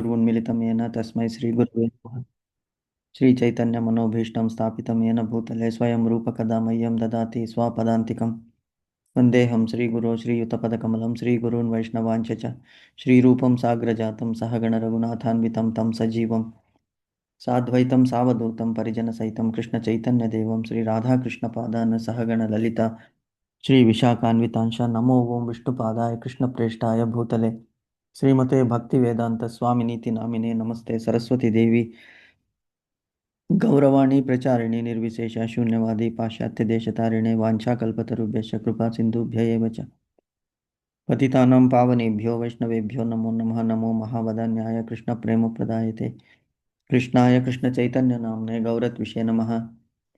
चक्षुरुन्मिलितं येन तस्मै श्रीगुरुवे नमः। श्रीचैतन्यमनोभीष्टं स्थापितं येन भूतले स्वयं रूपकदा मह्यं ददाति स्वपदान्तिकं। वन्देऽहं श्रीगुरो श्रीयुतपदकमलं श्रीगुरून् वैष्णवांश्च च श्रीरूपं साग्रजातं सहगणरघुनाथान्वितं तं सजीवं साद्वैतं सावधूतं परिजनसहितं कृष्णचैतन्यदेवं श्रीराधाकृष्णपादान् सहगणललिता श्रीविशाखान्वितांश नमो ओं विष्णुपादाय कृष्णप्रेष्ठाय भूतले श्रीमते भक्तिवेदांत स्वामिनीति नामिने नमस्ते सरस्वती देवी गौरवाणी प्रचारिणे निर्विशेष शून्यवादी पाश्चात्य देशतारिणे वाञ्छाकल्पतरुभ्यश्च कृपा सिन्धुभ्य एव च पतितानां पावनेभ्यो वैष्णवेभ्यो नमो नमः। नमो महावदान्याय कृष्णप्रेमप्रदायते कृष्णाय कृष्णचैतन्यनाम्ने गौरत्विषे नमः।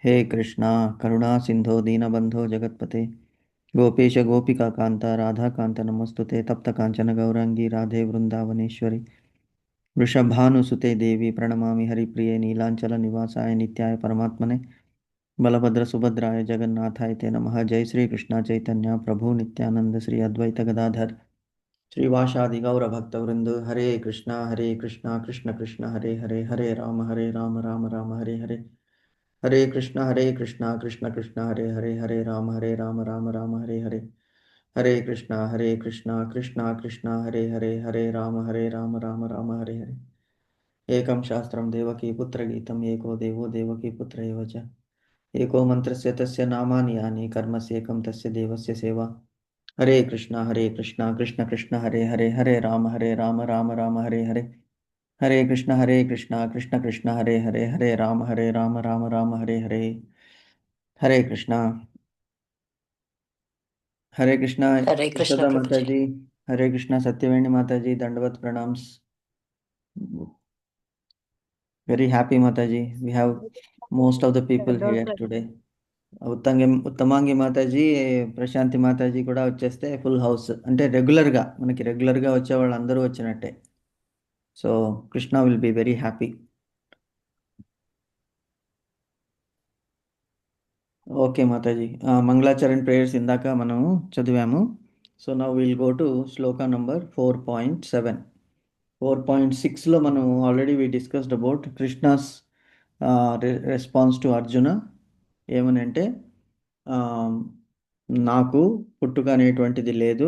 हे कृष्णा करुणा सिन्धो दीनबन्धो जगत्पते गोपेश गोपिकान्त राधाकान्त नमस्तुते तप्तकाञ्चन गौराङ्गी राधे वृन्दावनेश्वरी वृषभानुसुते देवी प्रणमामि हरिप्रिये नीलाञ्चलनिवासाय नित्याय परमात्मने बलभद्रसुभद्राय जगन्नाथाय ते नमः। जय श्री कृष्ण चैतन्य प्रभु नित्यानंद श्री अद्वैत गदाधर श्रीवासादि गौरभक्तवृंद हरे कृष्णा कृष्ण कृष्ण हरे हरे हरे राम राम राम हरे हरे हरे कृष्णा कृष्ण कृष्ण हरे हरे राम राम हरे कृष्णा कृष्ण कृष्ण हरे राम राम हरे हरे। एकं शास्त्रं देवकी पुत्रगीतम् एको देवो देवकी पुत्र एव च एको मन्त्रस्य तस्य नामानि यानि कर्मस्येकं तस्य देवस्य सेवा। हरे कृष्णा कृष्ण कृष्ण हरे राम राम हरे हरे हरे कृष्णा कृष्ण कृष्ण हरे राम राम हरे हरे। हरे कृष्णा हरे कृष्णा हरे कृष्ण यशोदा प्रभु माता जी। जी, हरे कृष्णा सत्यवेणी माता जी, दंडवत प्रणाम्स। Very happy Mataji. We have most of the people here today. ఉత్తమాంగి Mataji, Prashanti Mataji కూడా వచ్చేస్తే ఫుల్ హౌస్, అంటే రెగ్యులర్గా మనకి రెగ్యులర్గా వచ్చే వాళ్ళు అందరూ వచ్చినట్టే. So Krishna will be very happy. Okay మాతాజీ, మంగళాచరణ్ ప్రేయర్స్ ఇందాక మనం చదివాము. So now will go to shloka number 4.7. 4.6లో మనం already we discussed about Krishna's response to Arjuna. ఏమని అంటే, నాకు పుట్టుక అనేటువంటిది లేదు,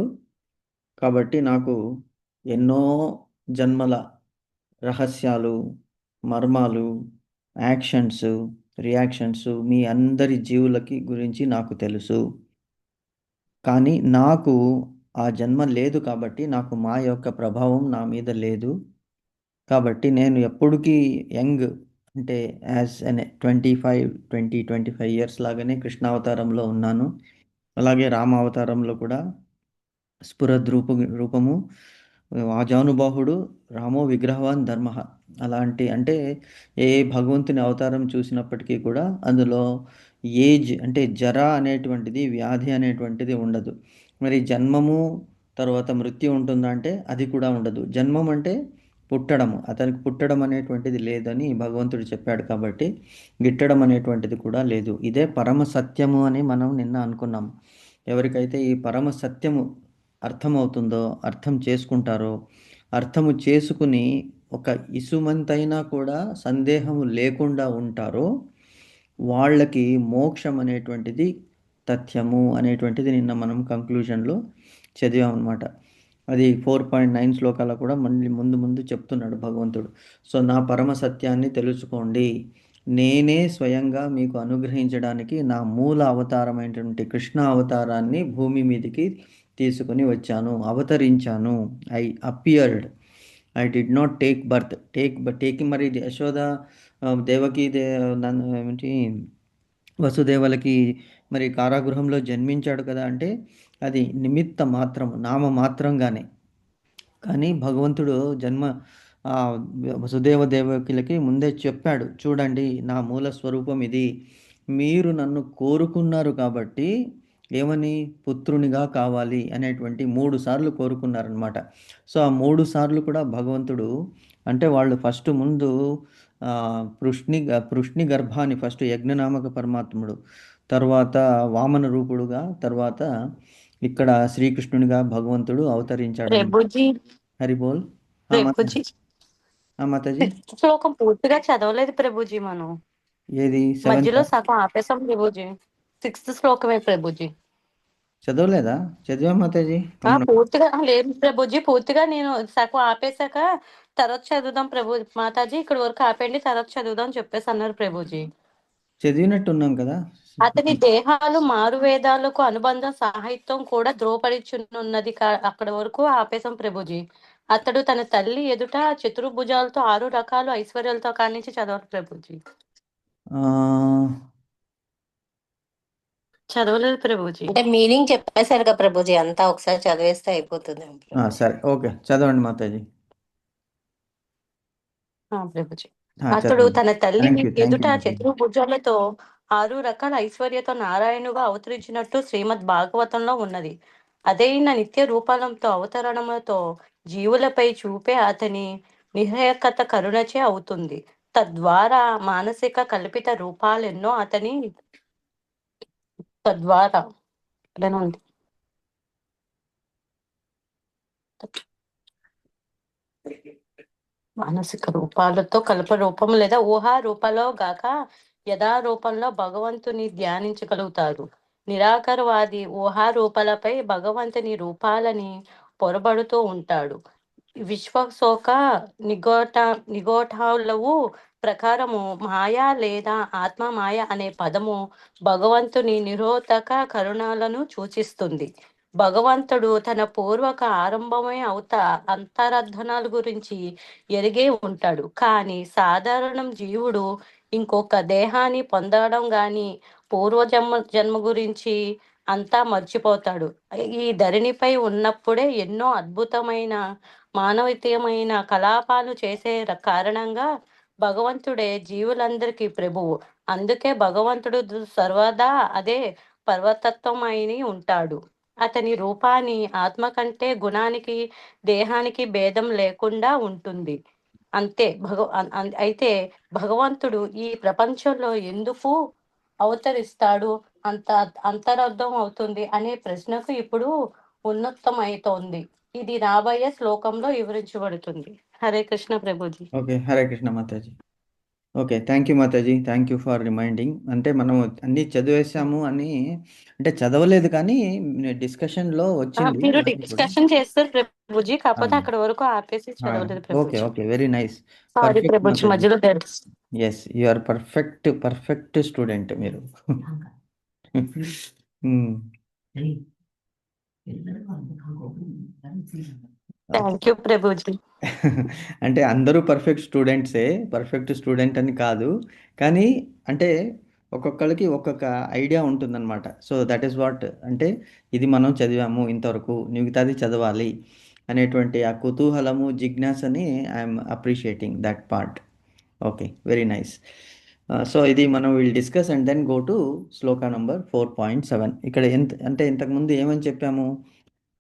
కాబట్టి నాకు ఎన్నో జన్మల రహస్యాలు, మర్మాలు, యాక్షన్స్, రియాక్షన్స్ మీ అందరి జీవులకి గురించి నాకు తెలుసు. కానీ నాకు ఆ జన్మ లేదు కాబట్టి నాకు మా యొక్క ప్రభావం నా మీద లేదు. కాబట్టి నేను ఎప్పటికీ యంగ్, అంటే యాజ్ అన్ 25 ఇయర్స్ లాగానే కృష్ణావతారంలో ఉన్నాను. అలాగే రామావతారంలో కూడా రూపము ఆజానుబాహుడు రామో విగ్రహవాన్ ధర్మ. అలాంటి అంటే ఏ భగవంతుని అవతారం చూసినప్పటికీ కూడా అందులో ఏజ్ అంటే జర అనేటువంటిది, వ్యాధి అనేటువంటిది ఉండదు. మరి జన్మము తర్వాత మృత్యు ఉంటుందా అంటే అది కూడా ఉండదు. జన్మం అంటే పుట్టడము, అతనికి పుట్టడం అనేటువంటిది లేదని భగవంతుడు చెప్పాడు కాబట్టి గిట్టడం అనేటువంటిది కూడా లేదు. ఇదే పరమ సత్యము అని మనం నిన్న అనుకున్నాం. ఎవరికైతే ఈ పరమ సత్యము అర్థమవుతుందో, అర్థం చేసుకుంటారో, అర్థము చేసుకుని ఒక ఇసుమంతైనా కూడా సందేహము లేకుండా ఉంటారో, వాళ్ళకి మోక్షం అనేటువంటిది తథ్యము అనేటువంటిది నిన్న మనం కంక్లూజన్లో చదివామన్నమాట. అది 4.9 శ్లోకాల కూడా మళ్ళీ ముందు చెప్తున్నాడు భగవంతుడు. సో నా పరమ సత్యాన్ని తెలుసుకోండి, నేనే స్వయంగా మీకు అనుగ్రహించడానికి నా మూల అవతారమైనటువంటి కృష్ణ అవతారాన్ని భూమి మీదకి తీసుకుని వచ్చాను, అవతరించాను. I appeared, I did not take birth. Taking మరి యశోద దేవకి ఏంటి వసుదేవలకి మరి కారాగృహంలో జన్మించాడు కదా, అంటే అది నిమిత్త మాత్రము, నామ మాత్రంగానే. కానీ భగవంతుడు వసుదేవ దేవకిలకి ముందే చెప్పాడు, చూడండి నా మూల స్వరూపం ఇది, మీరు నన్ను కోరుకున్నారు కాబట్టి ఏమని, పుత్రునిగా కావాలి అనేటువంటి 3 సార్లు కోరుకున్నారనమాట. సో ఆ 3 సార్లు కూడా భగవంతుడు, అంటే వాళ్ళు ఫస్ట్ ముందు పృష్ణి గర్భాన్ని ఫస్ట్ యజ్ఞనామక పరమాత్ముడు, తర్వాత వామన రూపుడుగా, తర్వాత ఇక్కడ శ్రీకృష్ణునిగా భగవంతుడు అవతరించాడు. ప్రభుజీ హరి బోల్. ప్రభుజీ మాతాజీ. సిక్స్త్ శ్లోకం పూర్తిగా చదవలేదు ప్రభుజీ. మనం ఏది మధ్యలో సెవెంతా? సగం ఆపేసాం ప్రభుజీ. సిక్స్త్ శ్లోకమే ప్రభుజీ. చదవలేదా? చదివా మాతాజీ తమ్ముడు. పూర్తిగా లేదు ప్రభుజీ. పూర్తిగా నేను సగం ఆపేశాక తర్వాత చదువుదాం ప్రభు మాతాజీ. ఇక్కడ వరకు ఆపేయండి, తర్వాత చదువుదాం అని చెప్పేసి అన్నారు ప్రభుజీ. చదివినట్టున్నాం కదా. అతని దేహాలు మారువేదాలకు అనుబంధ సాహిత్యం కూడా ధ్రువపరిచున్నది. అక్కడ వరకు ఆపేశం ప్రభుజీ. అతడు తన తల్లి ఎదుట చతుర్భుజాలతో 6 రకాల ఐశ్వర్యాలతో కానించి చదవాలి ప్రభుజీ. ఆ, చదవలేదు ప్రభుజీ. అంటే మీనింగ్ చెప్పేశారు కదా ప్రభుజీ, అంతా ఒకసారి చదివేస్తే అయిపోతుంది సరే, ఓకే, చదవండి మాతాజీ. ప్రభుజీ. అతడు చదవండి. తన తల్లి థ్యాంక్ యూ ఎదుట మాతాజీ. చతుర్భుజాలతో 6 రకాల ఐశ్వర్యతో నారాయణుగా అవతరించినట్టు శ్రీమద్ భాగవతంలో ఉన్నది. అదైన నిత్య రూపాలంతో అవతరణములతో జీవులపై చూపే అతని నిరయకత కరుణచే అవుతుంది. తద్వారా మానసిక కల్పిత రూపాలెన్నో అతని తద్వారా ఇలానే ఉంది. మానసిక రూపాలతో కల్ప రూపం లేదా ఊహా రూపంలో గాక యథా రూపంలో భగవంతుని ధ్యానించగలుగుతారు. నిరాకారవాది ఊహా రూపాలపై భగవంతుని రూపాలని పొరబడుతూ ఉంటాడు. విశ్వశోక నిగోఠాలవు ప్రకారము మాయా లేదా ఆత్మ మాయ అనే పదము భగవంతుని నిరోధక కరుణాలను సూచిస్తుంది. భగవంతుడు తన పూర్వక ఆరంభమే అంతరార్థనాల గురించి ఎరిగే ఉంటాడు. కానీ సాధారణం జీవుడు ఇంకొక దేహాన్ని పొందడం గాని జన్మ గురించి అంతా మర్చిపోతాడు. ఈ ధరణిపై ఉన్నప్పుడే ఎన్నో అద్భుతమైన మానవీయమైన కలాపాలు చేసే కారణంగా భగవంతుడే జీవులందరికీ ప్రభువు. అందుకే భగవంతుడు సర్వదా అదే పర్వతత్వమై ఉంటాడు. అతని రూపాన్ని ఆత్మ కంటే గుణానికి దేహానికి భేదం లేకుండా ఉంటుంది. అంతే అయితే భగవంతుడు ఈ ప్రపంచంలో ఎందుకు అవతరిస్తాడు, అంత అంతరార్థం అవుతుంది అనే ప్రశ్నకు ఇప్పుడు ఉన్నతమైతోంది. ఇది రాబోయే శ్లోకంలో వివరించబడుతుంది. Hare Krishna Prabhuji. Okay, Hare Krishna Mataji. Okay, thank you Mataji. Thank you for reminding. అంటే మనం అన్నీ చదివేసాము అని, అంటే చదవలేదు కానీ డిస్కషన్లో వచ్చింది మీరు మనకి కూడా. డిస్కషన్ చేస్తారు ప్రభుజీ, కాకపోతే అక్కడ వరకు ఆపేసి చదవలేదు okay, Prabhuji. Okay, very nice. Sorry perfect Prabhuji, Mataji. మధ్యలో yes, you are perfect, perfect student మీరు. Thank you Prabhuji. అంటే అందరూ పర్ఫెక్ట్ స్టూడెంట్సే, పర్ఫెక్ట్ స్టూడెంట్ అని కాదు, కానీ అంటే ఒక్కొక్కరికి ఒక్కొక్క ఐడియా ఉంటుందన్నమాట. సో దట్ ఈస్ వాట్, అంటే ఇది మనం చదివాము ఇంతవరకు, మిగతాది చదవాలి అనేటువంటి ఆ కుతూహలము, జిజ్ఞాసని I'm appreciating that part. Okay, very nice. So ఇది మనం will discuss and then go to shloka number 4.7. ఇక్కడ అంటే ఇంతకుముందు ఏమని చెప్పాము,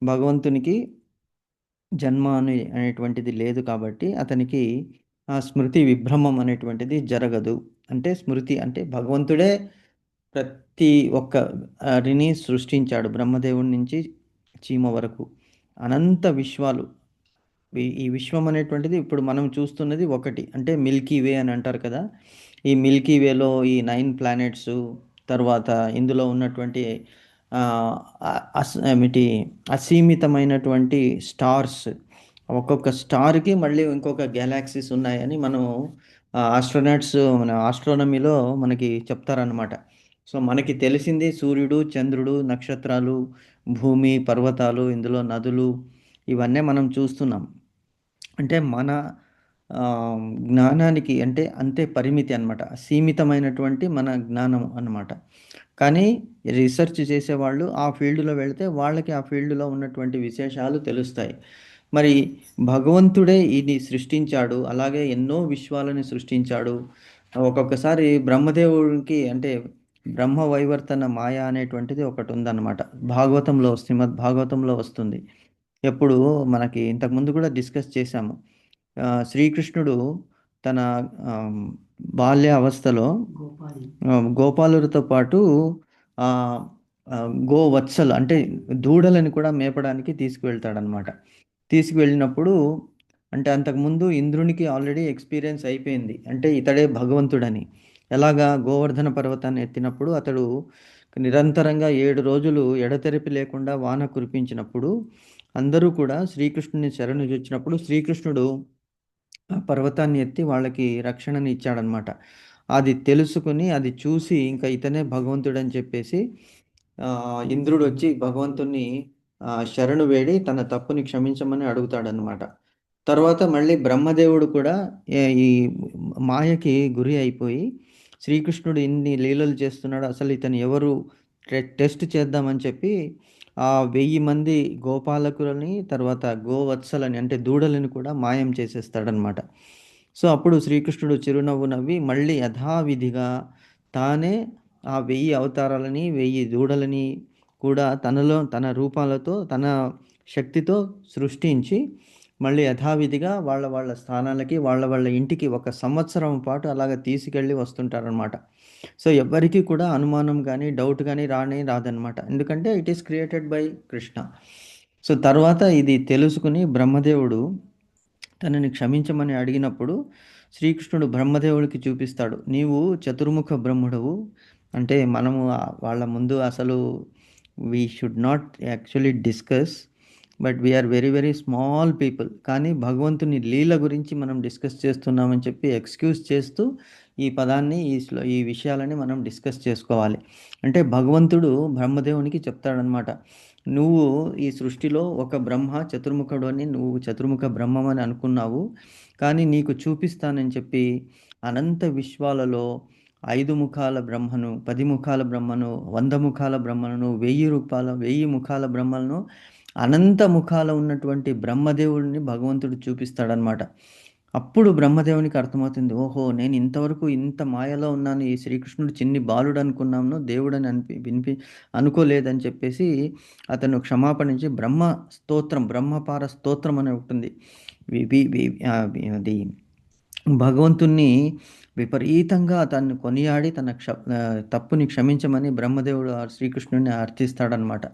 భగవంతునికి జన్మ అనేటువంటిది లేదు కాబట్టి అతనికి ఆ స్మృతి విభ్రమం అనేటువంటిది జరగదు. అంటే స్మృతి అంటే భగవంతుడే ప్రతి ఒక్క రిని సృష్టించాడు, బ్రహ్మదేవుడి నుంచి చీమ వరకు అనంత విశ్వాలు. ఈ విశ్వం అనేటువంటిది ఇప్పుడు మనం చూస్తున్నది ఒకటి, అంటే మిల్కీ వే అని అంటారు కదా. ఈ మిల్కీ వేలో ఈ 9 ప్లానెట్స్, తర్వాత ఇందులో ఉన్నటువంటి ఏమిటి అసీమితమైనటువంటి స్టార్స్, ఒక్కొక్క స్టార్కి మళ్ళీ ఇంకొక గ్యాలాక్సీస్ ఉన్నాయని మనం ఆస్ట్రోనాట్స్ మన ఆస్ట్రోనమీలో మనకి చెప్తారనమాట. సో మనకి తెలిసింది సూర్యుడు, చంద్రుడు, నక్షత్రాలు, భూమి, పర్వతాలు, ఇందులో నదులు, ఇవన్నీ మనం చూస్తున్నాం. అంటే మన జ్ఞానానికి అంటే అంతే పరిమితి అనమాట, సీమితమైనటువంటి మన జ్ఞానం అన్నమాట. కానీ రీసెర్చ్ చేసేవాళ్ళు ఆ ఫీల్డ్లో వెళితే వాళ్ళకి ఆ ఫీల్డ్లో ఉన్నటువంటి విశేషాలు తెలుస్తాయి. మరి భగవంతుడే ఇది సృష్టించాడు, అలాగే ఎన్నో విశ్వాలని సృష్టించాడు. ఒక్కొక్కసారి బ్రహ్మదేవుడికి అంటే బ్రహ్మ వైవర్తన మాయ అనేటువంటిది ఒకటి ఉందన్నమాట. భాగవతంలో, శ్రీమద్ భాగవతంలో వస్తుంది. ఎప్పుడు మనకి ఇంతకుముందు కూడా డిస్కస్ చేశాము. శ్రీకృష్ణుడు తన బాల్య అవస్థలో గోపాలులతో పాటు గోవత్సలు అంటే దూడలని కూడా మేపడానికి తీసుకువెళ్తాడనమాట. తీసుకువెళ్ళినప్పుడు అంటే అంతకుముందు ఇంద్రునికి ఆల్రెడీ ఎక్స్పీరియన్స్ అయిపోయింది, అంటే ఇతడే భగవంతుడని. ఎలాగా గోవర్ధన పర్వతాన్ని ఎత్తినప్పుడు అతడు నిరంతరంగా 7 రోజులు ఎడతెరిపి లేకుండా వాన కురిపించినప్పుడు అందరూ కూడా శ్రీకృష్ణుని శరణు జొచ్చినప్పుడు శ్రీకృష్ణుడు ఆ పర్వతాన్ని ఎత్తి వాళ్ళకి రక్షణని ఇచ్చాడనమాట. అది తెలుసుకుని అది చూసి ఇంకా ఇతనే భగవంతుడని చెప్పేసి ఇంద్రుడు వచ్చి భగవంతుణ్ణి శరణు వేడి తన తప్పుని క్షమించమని అడుగుతాడనమాట. తర్వాత మళ్ళీ బ్రహ్మదేవుడు కూడా ఈ మాయకి గురి అయిపోయి శ్రీకృష్ణుడు ఇన్ని లీలలు చేస్తున్నాడు, అసలు ఇతను ఎవరు టెస్ట్ చేద్దామని చెప్పి ఆ 1000 మంది గోపాలకులని తర్వాత గోవత్సలని అంటే దూడలని కూడా మాయం చేసేస్తాడనమాట. సో అప్పుడు శ్రీకృష్ణుడు చిరునవ్వు నవ్వి మళ్ళీ యథావిధిగా తానే ఆ 1000 అవతారాలని 1000 దూడలని కూడా తనలో తన రూపాలతో తన శక్తితో సృష్టించి మళ్ళీ యథావిధిగా వాళ్ళ వాళ్ళ స్థానాలకి వాళ్ళ వాళ్ళ ఇంటికి 1 సంవత్సరం పాటు అలాగ తీసుకెళ్ళి వస్తుంటారనమాట. సో ఎవ్వరికీ కూడా అనుమానం కానీ డౌట్ కానీ రాదనమాట, ఎందుకంటే it is created by Krishna. So తర్వాత ఇది తెలుసుకుని బ్రహ్మదేవుడు తనని క్షమించమని అడిగినప్పుడు శ్రీకృష్ణుడు బ్రహ్మదేవుడికి చూపిస్తాడు, నీవు చతుర్ముఖ బ్రహ్ముడవు, అంటే మనము వాళ్ళ ముందు అసలు we should not actually discuss, but we are very very small people, కానీ భగవంతుని లీల గురించి మనం డిస్కస్ చేస్తున్నామని చెప్పి ఎక్స్క్యూజ్ చేస్తూ ఈ పదాన్ని ఈ విషయాలని మనం డిస్కస్ చేసుకోవాలి. అంటే భగవంతుడు బ్రహ్మదేవునికి చెప్తాడనమాట, నువ్వు ఈ సృష్టిలో ఒక బ్రహ్మ చతుర్ముఖుడు అని, నువ్వు చతుర్ముఖ బ్రహ్మం అని అనుకున్నావు, కానీ నీకు చూపిస్తానని చెప్పి అనంత విశ్వాలలో 5 ముఖాల బ్రహ్మను, 10 ముఖాల బ్రహ్మను, 100 ముఖాల బ్రహ్మలను, 1000 ముఖాల బ్రహ్మలను, అనంత ముఖాల ఉన్నటువంటి బ్రహ్మదేవుడిని భగవంతుడు చూపిస్తాడనమాట. అప్పుడు బ్రహ్మదేవునికి అర్థమవుతుంది, ఓహో నేను ఇంతవరకు ఇంత మాయలో ఉన్నాను, ఈ శ్రీకృష్ణుడు చిన్ని బాలుడు అనుకున్నాను, దేవుడని అనుకోలేదని చెప్పేసి అతను క్షమాపణించి బ్రహ్మపార స్తోత్రం అని ఉంటుంది, అది భగవంతుణ్ణి విపరీతంగా తను కొనియాడి తన తప్పుని క్షమించమని బ్రహ్మదేవుడు శ్రీకృష్ణుడిని అర్థిస్తాడనమాట.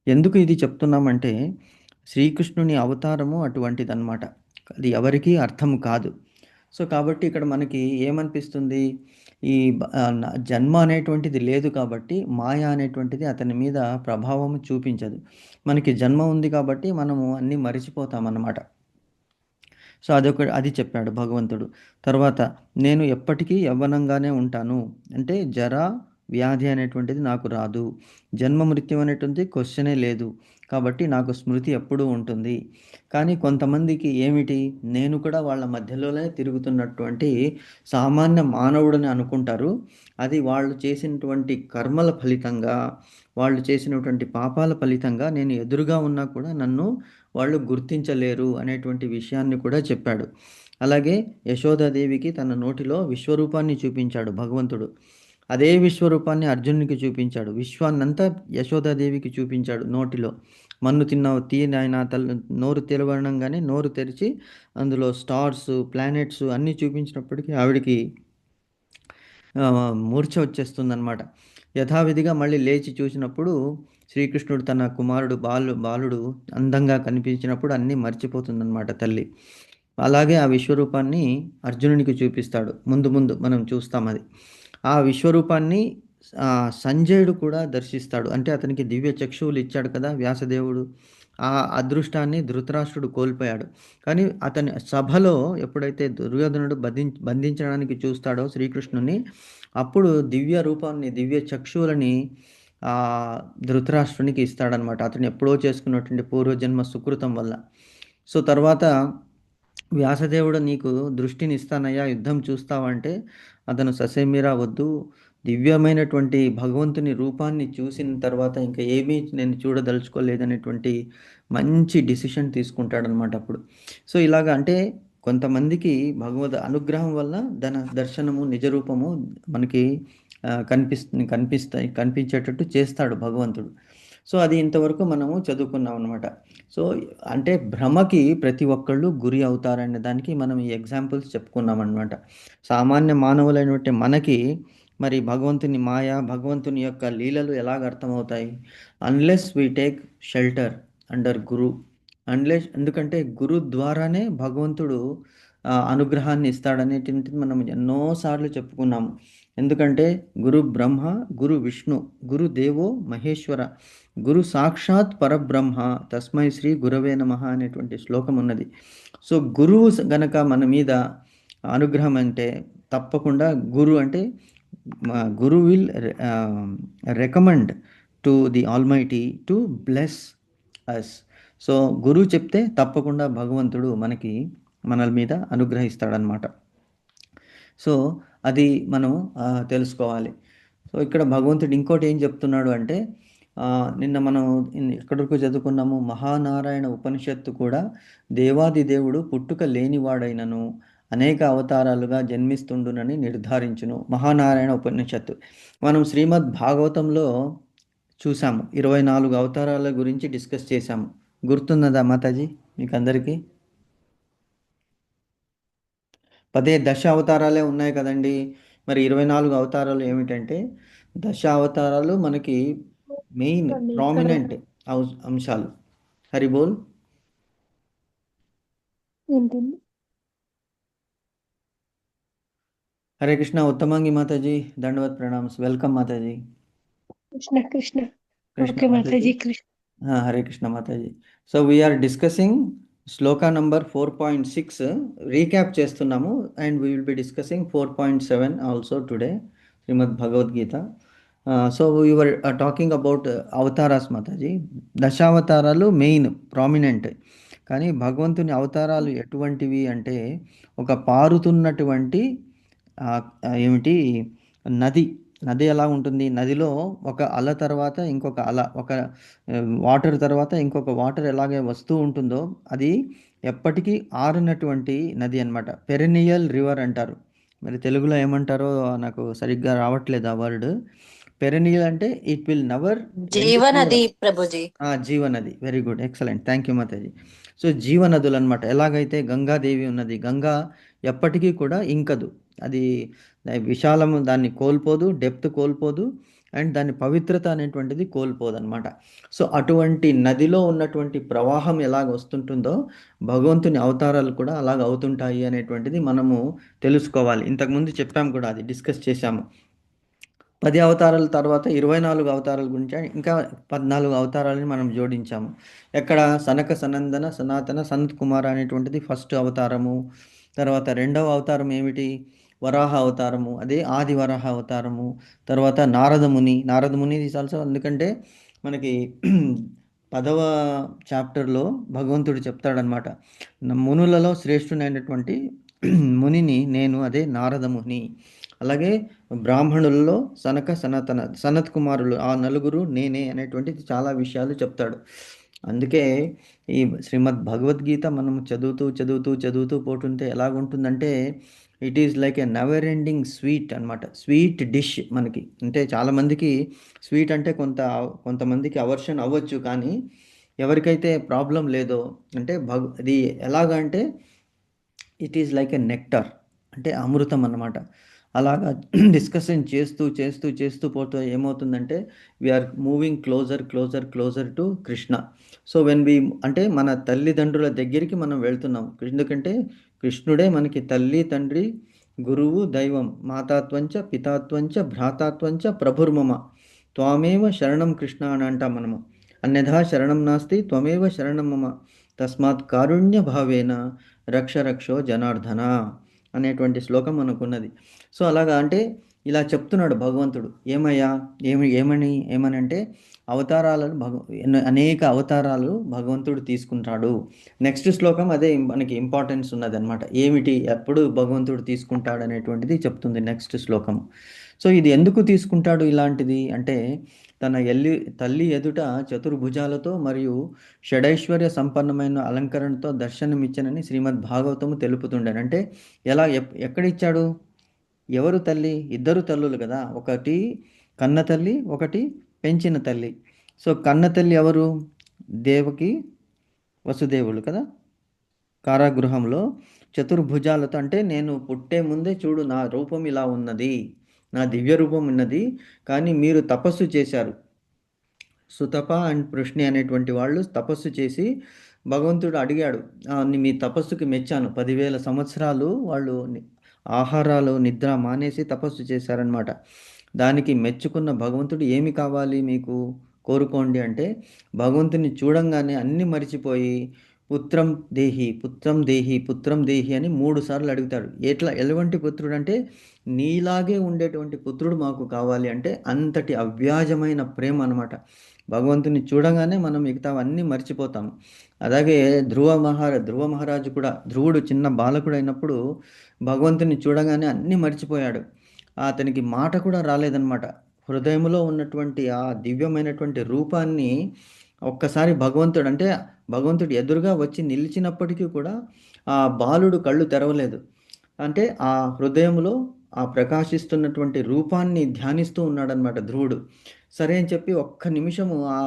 ఎందుకు ఇది చెప్తున్నామంటే శ్రీకృష్ణుని అవతారము అటువంటిదన్నమాట, అది ఎవరికీ అర్థం కాదు. సో కాబట్టి ఇక్కడ మనకి ఏమనిపిస్తుంది, ఈ జన్మ అనేటువంటిది లేదు కాబట్టి మాయ అనేటువంటిది అతని మీద ప్రభావం చూపించదు. మనకి జన్మ ఉంది కాబట్టి మనము అన్నీ మరిచిపోతామన్నమాట. సో అది చెప్పాడు భగవంతుడు. తర్వాత నేను ఎప్పటికీ యవ్వనంగానే ఉంటాను, అంటే జర వ్యాధి అనేటువంటిది నాకు రాదు, జన్మ మృత్యు అనేటువంటి క్వశ్చనే లేదు, కాబట్టి నాకు స్మృతి ఎప్పుడూ ఉంటుంది. కానీ కొంతమందికి ఏమిటి, నేను కూడా వాళ్ళ మధ్యలోనే తిరుగుతున్నటువంటి సామాన్య మానవుడని అనుకుంటారు. అది వాళ్ళు చేసినటువంటి కర్మల ఫలితంగా, వాళ్ళు చేసినటువంటి పాపాల ఫలితంగా నేను ఎదురుగా ఉన్నా కూడా నన్ను వాళ్ళు గుర్తించలేరు అనేటువంటి విషయాన్ని కూడా చెప్పాడు. అలాగే యశోదాదేవికి తన నోటిలో విశ్వరూపాన్ని చూపించాడు భగవంతుడు. అదే విశ్వరూపాన్ని అర్జునునికి చూపించాడు. విశ్వాన్నంతా యశోదాదేవికి చూపించాడు నోటిలో. మన్ను తిన్నావు తీయనాయన నోరు తెరవడంగానే నోరు తెరిచి అందులో స్టార్స్, ప్లానెట్స్ అన్నీ చూపించినప్పటికీ ఆవిడికి మూర్ఛ వచ్చేస్తుందన్నమాట. యథావిధిగా మళ్ళీ లేచి చూసినప్పుడు శ్రీకృష్ణుడు తన కుమారుడు బాలుడు అందంగా కనిపించినప్పుడు అన్నీ మర్చిపోతుందన్నమాట తల్లి. అలాగే ఆ విశ్వరూపాన్ని అర్జునునికి చూపిస్తాడు. ముందు మనం చూస్తాం అది. ఆ విశ్వరూపాన్ని సంజయుడు కూడా దర్శిస్తాడు. అంటే అతనికి దివ్య చక్షువులు ఇచ్చాడు కదా వ్యాసదేవుడు. ఆ అదృష్టాన్ని ధృతరాష్ట్రుడు కోల్పోయాడు. కానీ అతని సభలో ఎప్పుడైతే దుర్యోధనుడు బంధించడానికి చూస్తాడో శ్రీకృష్ణుని, అప్పుడు దివ్య రూపాన్ని, దివ్య చక్షువులని ధృతరాష్ట్రునికి ఇస్తాడనమాట, అతను ఎప్పుడో చేసుకున్నటువంటి పూర్వజన్మ సుకృతం వల్ల. సో తర్వాత వ్యాసదేవుడు నీకు దృష్టిని ఇస్తానయ్యా, యుద్ధం చూస్తావంటే అతను ససేమిరా వద్దు, దివ్యమైనటువంటి భగవంతుని రూపాన్ని చూసిన తర్వాత ఇంకా ఏమీ నేను చూడదలుచుకోలేదనేటువంటి మంచి డిసిషన్ తీసుకుంటాడనమాట అప్పుడు. సో ఇలాగ అంటే కొంతమందికి భగవద్ అనుగ్రహం వల్ల దర్శనము నిజరూపము మనకి కనిపించేటట్టు చేస్తాడు భగవంతుడు. సో అది ఇంతవరకు మనము చదువుకున్నాం అనమాట. సో అంటే భ్రమకి ప్రతి ఒక్కళ్ళు గురి అవుతారనే దానికి మనం ఈ ఎగ్జాంపుల్స్ చెప్పుకున్నాం అనమాట. సామాన్య మానవులైనటువంటి మనకి మరి భగవంతుని మాయ, భగవంతుని యొక్క లీలలు ఎలాగ అర్థమవుతాయి? Unless we take shelter under guru, ఎందుకంటే గురు ద్వారానే భగవంతుడు అనుగ్రహాన్ని ఇస్తాడనేటువంటిది మనం ఎన్నోసార్లు చెప్పుకున్నాము. ఎందుకంటే గురు బ్రహ్మ, గురు విష్ణు, గురు దేవో మహేశ్వర, గురు సాక్షాత్ పరబ్రహ్మ, తస్మై శ్రీ గురవే నమః అనేటువంటి శ్లోకం ఉన్నది. సో గురువు గనక మన మీద అనుగ్రహం అంటే తప్పకుండా గురు అంటే guru will recommend to the almighty to bless us. So గురువు చెప్తే తప్పకుండా భగవంతుడు మనల మీద అనుగ్రహిస్తాడనమాట. సో అది మనం తెలుసుకోవాలి. సో ఇక్కడ భగవంతుడు ఇంకోటి ఏం చెప్తున్నాడు అంటే నిన్న మనం ఎక్కడి వరకు చదువుకున్నాము, మహానారాయణ ఉపనిషత్తు కూడా దేవాది దేవుడు పుట్టుక లేనివాడైనను అనేక అవతారాలుగా జన్మిస్తుండునని నిర్ధారించును. మహానారాయణ ఉపనిషత్తు మనం శ్రీమద్ భాగవతంలో చూసాము. 24 అవతారాల గురించి డిస్కస్ చేశాము. గుర్తున్నదా మాతాజీ మీకు అందరికీ? 10 దశ అవతారాలే ఉన్నాయి కదండి. మరి 24 అవతారాలు ఏమిటంటే, దశ అవతారాలు మనకి మెయిన్ ప్రామినెంట్ అంశాలు. హరిబోల్. ఏంటండి? హరే కృష్ణ. ఉత్తమాంగి మాతాజీ, దండవత్ ప్రణామ్స్. వెల్కమ్ మాతాజీ. కృష్ణ కృష్ణ. కృష్ణ ఓకే మాతాజీ. మాతాజీ. కృష్ణ. హరే కృష్ణ మాతాజీ. So we're discussing shloka number 4.6 recap చేస్తున్నాము. And we will be discussing 4.7 also today Shrimad Bhagavad Gita. So we were talking about avatars మాతాజీ. దశావతారాలు మెయిన్ ప్రామినెంట్. కానీ భగవంతుని అవతారాలు ఎటువంటివి అంటే, ఒక పారుతున్నటువంటి ఏమిటి నది ఎలా ఉంటుంది, నదిలో ఒక అల తర్వాత ఇంకొక అల, ఒక వాటర్ తర్వాత ఇంకొక వాటర్ ఎలాగే వస్తూ ఉంటుందో అది ఎప్పటికీ ఆరనటువంటి నది అన్నమాట. పెరెనియల్ రివర్ అంటారు. మరి తెలుగులో ఏమంటారో నాకు సరిగ్గా రావట్లేదు ఆ వర్డ్. పెరెనియల్ అంటే ఇట్ విల్ నెవర్ జీవనది ప్రభుజీ. జీవనది. Very good, excellent, thank you మాతాజీ. సో జీవనదులు అనమాట. ఎలాగైతే గంగాదేవి ఉన్నది, గంగా ఎప్పటికీ కూడా ఇంకదు. అది విశాలము దాన్ని కోల్పోదు, డెప్త్ కోల్పోదు, అండ్ దాని పవిత్రత అనేటువంటిది కోల్పోదు అనమాట. సో అటువంటి నదిలో ఉన్నటువంటి ప్రవాహం ఎలాగ వస్తుంటుందో భగవంతుని అవతారాలు కూడా అలాగ అవుతుంటాయి అనేటువంటిది మనము తెలుసుకోవాలి. ఇంతకుముందు చెప్పాము కూడా, అది డిస్కస్ చేశాము. 10 అవతారాల తర్వాత 24 అవతారాల గురించి ఇంకా 14 అవతారాలని మనం జోడించాము. ఎక్కడ సనక సనందన సనాతన సనత్ కుమార్ అనేటువంటిది ఫస్ట్ అవతారము. తర్వాత రెండవ అవతారం ఏమిటి, వరాహ అవతారము, అదే ఆది వరాహ అవతారము. తర్వాత నారదముని ఈజ్ ఆల్సో, ఎందుకంటే మనకి 10వ చాప్టర్లో భగవంతుడు చెప్తాడనమాట, మునులలో శ్రేష్ఠునైనటువంటి మునిని నేను, అదే నారదముని. అలాగే బ్రాహ్మణులలో సనత్ కుమారులు, ఆ నలుగురు నేనే అనేటువంటిది చాలా విషయాలు చెప్తాడు. అందుకే ఈ శ్రీమద్ భగవద్గీత మనం చదువుతూ పోతుంటే ఎలాగుంటుందంటే, it is like a never ending sweet అనమాట. స్వీట్ డిష్ మనకి. అంటే చాలామందికి స్వీట్ అంటే కొంతమందికి అవర్షన్ అవ్వచ్చు, కానీ ఎవరికైతే ప్రాబ్లం లేదో, అంటే అది ఎలాగంటే it is like a nectar, అంటే అమృతం అన్నమాట. అలాగా డిస్కషన్ చేస్తూ పోతే ఏమవుతుందంటే, we are moving closer to Krishna. So అంటే మన తల్లిదండ్రుల దగ్గరికి మనం వెళ్తున్నాం. ఎందుకంటే కృష్ణుడే మనకి తల్లి, తండ్రి, గురువు, దైవం. మాతాత్వంచ పితాత్వంచ భ్రాతాత్వంచ ప్రభుర్మమ త్వామేవ శరణం కృష్ణ అని అంటాం మనము. అన్యథా శరణం నాస్తి త్వమేవ శరణం మమ తస్మాత్ కారుణ్య భావేన రక్షో జనార్దన అనేటువంటి శ్లోకం మనకున్నది. సో అలాగా అంటే ఇలా చెప్తున్నాడు భగవంతుడు. ఏమని అంటే అవతారాలను అనేక అవతారాలు భగవంతుడు తీసుకుంటాడు. నెక్స్ట్ శ్లోకం అదే మనకి ఇంపార్టెన్స్ ఉన్నది అనమాట. ఏమిటి, ఎప్పుడు భగవంతుడు తీసుకుంటాడు అనేటువంటిది చెప్తుంది నెక్స్ట్ శ్లోకం. సో ఇది ఎందుకు తీసుకుంటాడు ఇలాంటిది అంటే, తన తల్లి ఎదుట చతుర్భుజాలతో మరియు షడైశ్వర్య సంపన్నమైన అలంకరణతో దర్శనమిచ్చనని శ్రీమద్ భాగవతము తెలుపుతుండేను. అంటే ఎక్కడిచ్చాడు, ఎవరు తల్లి, ఇద్దరు తల్లులు కదా, ఒకటి కన్న తల్లి, ఒకటి పెంచిన తల్లి. సో కన్న తల్లి ఎవరు, దేవకి వసుదేవులు కదా. కారాగృహంలో చతుర్భుజాలతో, అంటే నేను పుట్టే ముందే చూడు నా రూపం ఇలా ఉన్నది, నా దివ్య రూపం ఉన్నది, కానీ మీరు తపస్సు చేశారు. సుతప అండ్ పృష్ణి అనేటువంటి వాళ్ళు తపస్సు చేసి భగవంతుడు అడిగాడు, మీ తపస్సుకి మెచ్చాను. 10,000 సంవత్సరాలు వాళ్ళు ఆహారాలు నిద్ర మానేసి తపస్సు చేశారనమాట. దానికి మెచ్చుకున్న భగవంతుడు ఏమి కావాలి మీకు, కోరుకోండి అంటే, భగవంతుని చూడంగానే అన్నీ మరిచిపోయి పుత్రం దేహి పుత్రం దేహి పుత్రం దేహి అని 3 సార్లు అడుగుతాడు. ఎటువంటి పుత్రుడు అంటే, నీలాగే ఉండేటువంటి పుత్రుడు మాకు కావాలి అంటే, అంతటి అవ్యాజమైన ప్రేమ అనమాట. భగవంతుని చూడగానే మనం మిగతావన్నీ మర్చిపోతాం. అలాగే ధ్రువ మహారాజు కూడా, ధ్రువుడు చిన్న బాలకుడు అయినప్పుడు భగవంతుని చూడగానే అన్నీ మర్చిపోయాడు. అతనికి మాట కూడా రాలేదన్నమాట. హృదయంలో ఉన్నటువంటి ఆ దివ్యమైనటువంటి రూపాన్ని ఒక్కసారి భగవంతుడు ఎదురుగా వచ్చి నిలిచినప్పటికీ కూడా ఆ బాలుడు కళ్ళు తెరవలేదు. అంటే ఆ హృదయంలో ఆ ప్రకాశిస్తున్నటువంటి రూపాన్ని ధ్యానిస్తూ ఉన్నాడనమాట ధ్రువుడు. సరే అని చెప్పి ఒక్క నిమిషము ఆ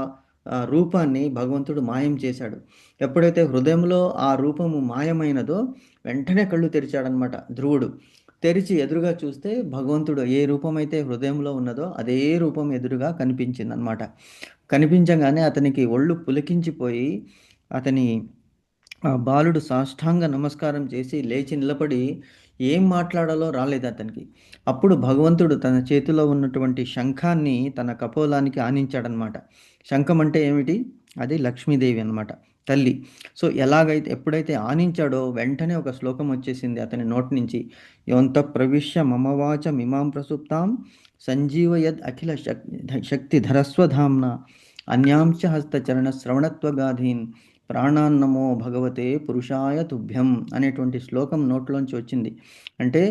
రూపాన్ని భగవంతుడు మాయం చేశాడు. ఎప్పుడైతే హృదయంలో ఆ రూపము మాయమైనదో వెంటనే కళ్ళు తెరిచాడనమాట ధ్రువుడు. తెరిచి ఎదురుగా చూస్తే భగవంతుడు ఏ రూపమైతే హృదయంలో ఉన్నదో అదే రూపం ఎదురుగా కనిపించిందనమాట. కనిపించగానే అతనికి ఒళ్ళు పులికించిపోయి అతని ఆ బాలుడు సాష్టాంగ నమస్కారం చేసి లేచి నిలబడి ఏం మాట్లాడాలో రాలేదు అతనికి. అప్పుడు భగవంతుడు తన చేతిలో ఉన్నటువంటి శంఖాన్ని తన కపోలానికి ఆనించాడనమాట. శంఖం అంటే ఏమిటి? అది లక్ష్మీదేవి అన్నమాట, తల్లి. సో ఎప్పుడైతే ఆనించాడో వెంటనే ఒక శ్లోకం వచ్చేసింది అతని నోటి నుంచి. యోంత ప్రవిశ్య మమవాచ మిమాం ప్రసుప్తాం సంజీవయద్ అఖిల శక్తి ధరస్వధామ్న అన్యాంశ హస్తచరణ శ్రవణత్వగాధీన్ ప్రాణాన్నమో భగవతే పురుషాయ తుభ్యం అనేటువంటి శ్లోకం నోట్లోంచి వచ్చింది. అంటే